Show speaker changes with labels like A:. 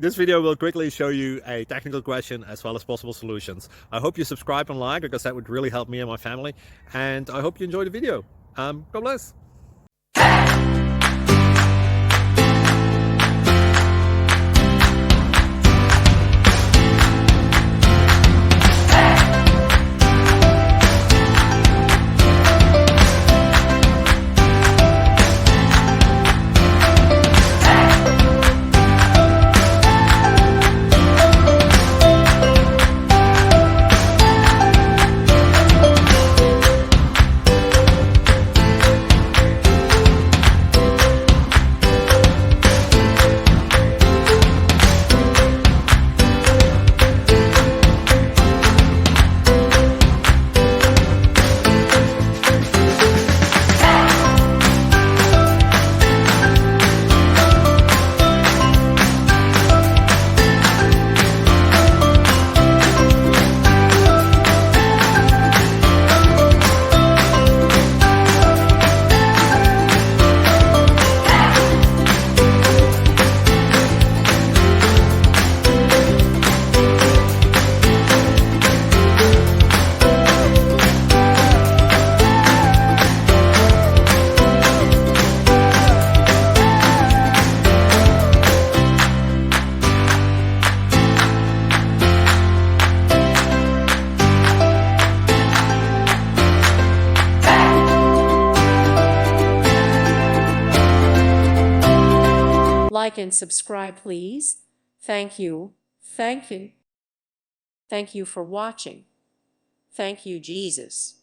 A: This video will quickly show you a technical question as well as possible solutions. I hope you subscribe and like, because that would really help me and my family. And I hope you enjoy the video. God bless.
B: Like and subscribe, please. Thank you. Thank you. Thank you for watching. Thank you, Jesus.